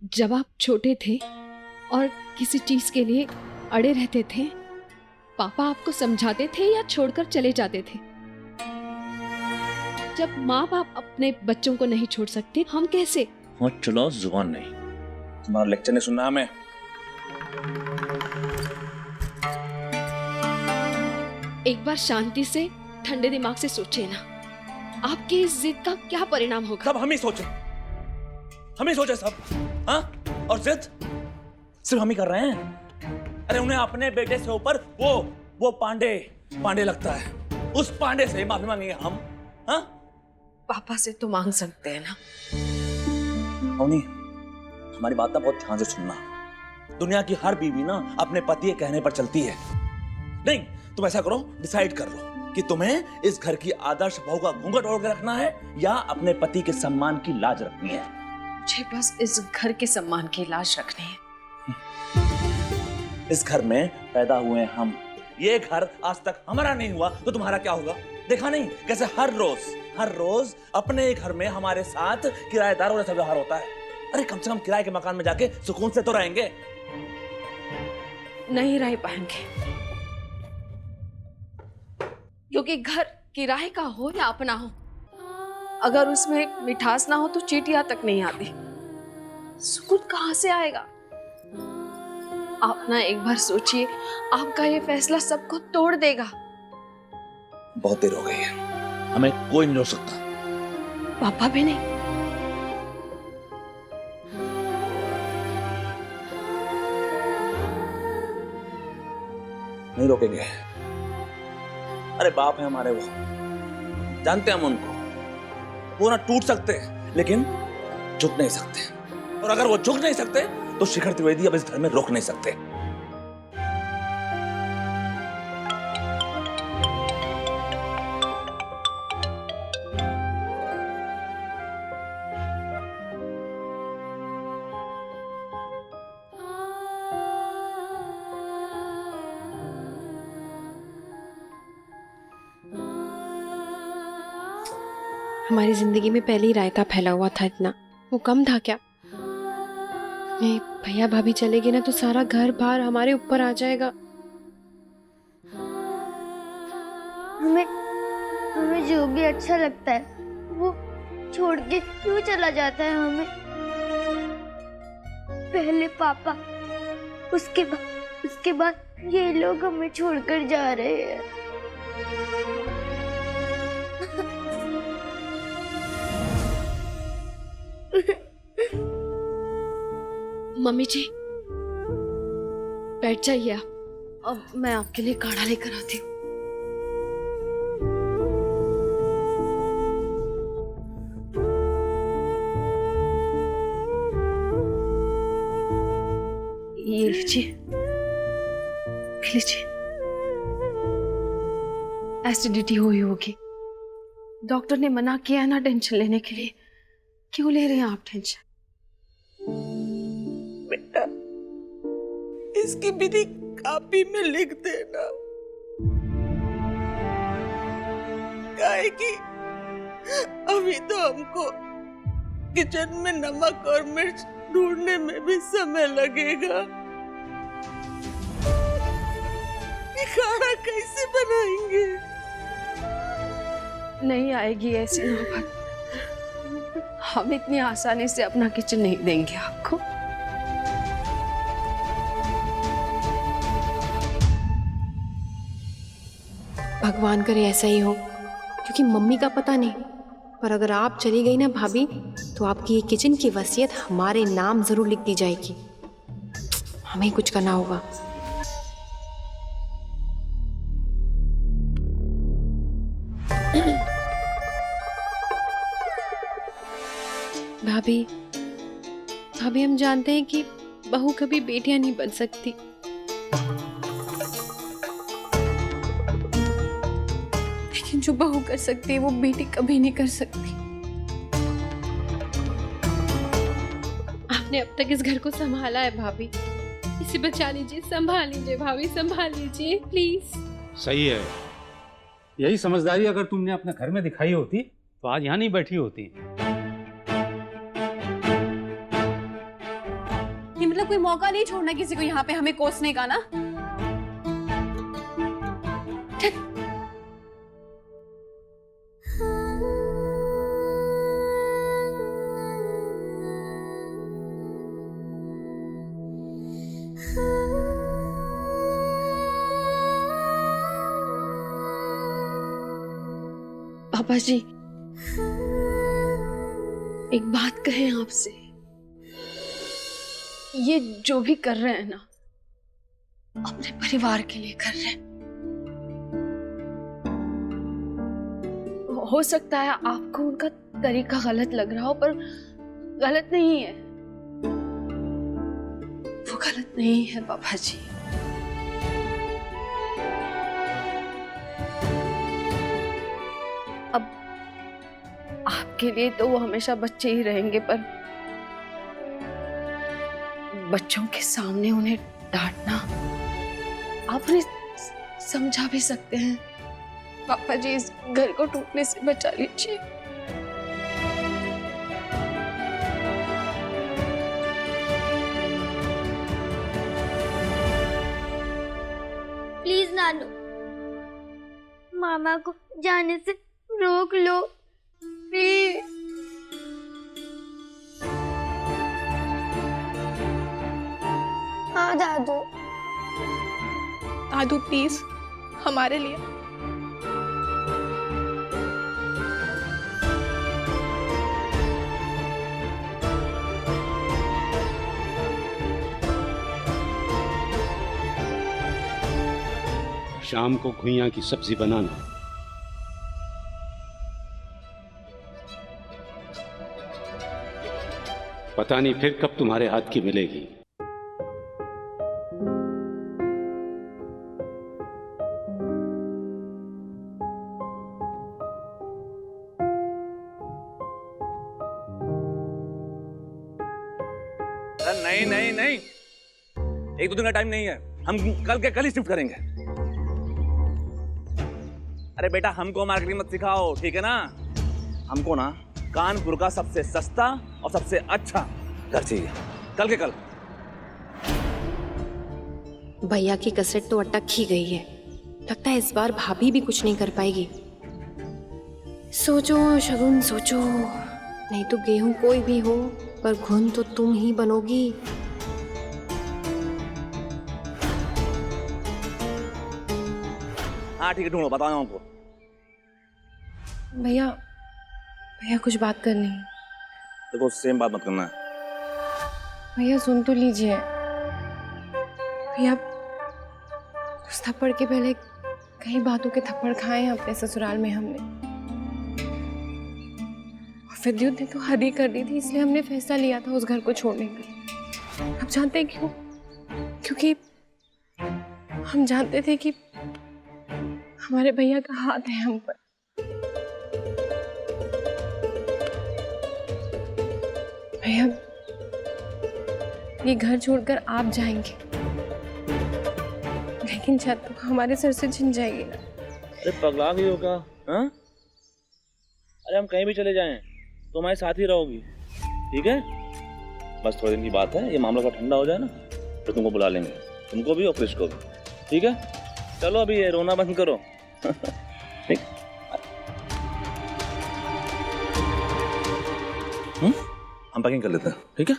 जब आप छोटे थे और किसी चीज के लिए अड़े रहते थे, पापा आपको समझाते थे या छोड़कर चले जाते थे? जब माँ बाप अपने बच्चों को नहीं छोड़ सकते, हम कैसे? मत चलाओ जुबान नहीं, तुम्हारा लेक्चर नहीं सुनना हमें। एक बार शांति से ठंडे दिमाग से सोचिए ना, आपकी इस जिद का क्या परिणाम होगा? सब हम ही सोचे सब। हाँ, और जिद सिर्फ हम ही कर रहे हैं। अरे उन्हें अपने बेटे से ऊपर वो पांडे लगता है, उस पांडे से माफी मांगेंगे हम? हाँ, पापा से तो मांग सकते हैं ना। अवनी, हमारी बात ना बहुत ध्यान से सुनना। दुनिया की हर बीवी ना अपने पति के कहने पर चलती है। नहीं, तुम ऐसा करो, डिसाइड कर लो कि तुम्हें इस घर की आदर्श बहू का घूंघट ओढ़ के रखना है या अपने पति के सम्मान की लाज रखनी है। मुझे बस इस घर के सम्मान की लाज रखनी है। इस घर में पैदा हुए हम, ये घर आज तक हमारा नहीं हुआ तो तुम्हारा क्या होगा? देखा नहीं कैसे हर रोज अपने घर में हमारे साथ किराएदारों जैसा व्यवहार होता है। अरे कम से कम किराए के मकान में जाके सुकून से तो रहेंगे। नहीं रह पाएंगे, क्योंकि घर किराए का हो या अपना हो, अगर उसमें मिठास ना हो तो चींटियां तक नहीं आती। सुकून कहां से आएगा? आप ना एक बार सोचिए, आपका ये फैसला सबको तोड़ देगा। बहुत देर हो गई है, हमें कोई नहीं रोक सकता। पापा भी नहीं। नहीं रोकेंगे। अरे बाप है हमारे, वो जानते हैं हम उनको। वो ना टूट सकते हैं लेकिन झुक नहीं सकते, और अगर वो झुक नहीं सकते तो शिखर त्रिवेदी अब इस घर में रोक नहीं सकते। हमारी जिंदगी में पहले ही रायता फैला हुआ था, इतना वो कम था क्या? मैं भैया भाभी चले गए ना तो सारा घर बार हमारे ऊपर आ जाएगा। हमें जो भी अच्छा लगता है वो छोड़ के क्यों चला जाता है हमें? पहले पापा, उसके बाद ये लोग हमें छोड़कर जा रहे हैं। मम्मी जी बैठ जाइए आप, अब मैं आपके लिए काढ़ा लेकर आती हूँ। ये लीजिए, लीजिए। एसिडिटी हुई होगी, डॉक्टर ने मना किया है ना टेंशन लेने के लिए। क्यों ले रहे हैं आप टेंशन? बेटा, इसकी विधि कापी में लिख देना, काहे कि अभी तो हमको किचन में नमक और मिर्च ढूंढने में भी समय लगेगा। ये खाना कैसे बनाएंगे? नहीं आएगी ऐसी नौबत, हम इतनी आसानी से अपना किचन नहीं देंगे आपको। भगवान करे ऐसा ही हो, क्योंकि मम्मी का पता नहीं, पर अगर आप चली गई ना भाभी तो आपकी ये किचन की वसीयत हमारे नाम जरूर लिख दी जाएगी। हमें कुछ करना होगा। भाभी हम जानते हैं कि बहू कभी बेटियां नहीं बन सकती, लेकिन जो बहू कर सकती है वो बेटी कभी नहीं कर सकती। आपने अब तक इस घर को संभाला है भाभी, इसे बचा लीजिए, संभाल लीजिए भाभी, संभाल लीजिए प्लीज। सही है, यही समझदारी अगर तुमने अपने घर में दिखाई होती तो आज यहाँ नहीं बैठी होती। मतलब कोई मौका नहीं छोड़ना किसी को यहाँ पे हमें कोसने का ना। पापा जी, एक बात कहें आपसे, ये जो भी कर रहे हैं ना, अपने परिवार के लिए कर रहे हैं। हो सकता है आपको उनका तरीका गलत लग रहा हो, पर गलत नहीं है, वो गलत नहीं है पापा जी। अब आपके लिए तो वो हमेशा बच्चे ही रहेंगे, पर बच्चों के सामने उन्हें डांटना, आप उन्हें समझा भी सकते हैं। पापा जी, इस घर को टूटने से बचा लीजिए। प्लीज नानू, मामा को जाने से रोक लो प्लीज। हाँ दादू। दादू प्लीज, हमारे लिए। शाम को घुइयां की सब्जी बनाना। पता नहीं फिर कब तुम्हारे हाथ की मिलेगी। नहीं नहीं नहीं, एक दो दिन का टाइम नहीं है, हम कल के कल ही शिफ्ट करेंगे। अरे बेटा, हमको मार्केटिंग मत सिखाओ, ठीक है ना? हमको ना कानपुर का सबसे सस्ता और सबसे अच्छा घर चाहिए, कल के कल। भैया की कसरत तो अटक ही गई है। लगता है इस बार भाभी भी कुछ नहीं कर पाएगी। सोचो शगुन, सोचो, नहीं तो गेहूं कोई भी हो, पर घुन तो तुम ही बनोगी। हाँ ठीक है, ढूंढो, बताओ हमको। भैया, भैया कुछ बात करनी है। देखो, सेम बात मत करना। भैया सुन तो लीजिए। भैया, उस थप्पड़ के पहले कई बातों के थप्पड़ खाए हैं अपने ससुराल में हमने। और विद्युत ने तो हद ही कर दी थी, इसलिए हमने फैसला लिया था उस घर को छोड़ने का। अब जानते हैं क्यों? क्योंकि हम जानते थे कि हमारे भैया का हाथ है हम पर। भैया, ये घर छोड़कर आप जाएंगे, लेकिन छत तो हमारे सर से छिन जाएगी ना। अरे पगला गई हो क्या? हाँ? अरे हम कहीं भी चले जाएं, तो हमारे साथ ही रहोगी, ठीक है? बस थोड़े दिन की बात है, ये मामला का ठंडा हो जाए ना, तो तुमको बुला लेंगे, तुमको भी और क्रिश को भी, ठीक है? चलो अभी ये रोना बंद करो। ठीक? हम पैकिंग कर लेते हैं, ठीक है?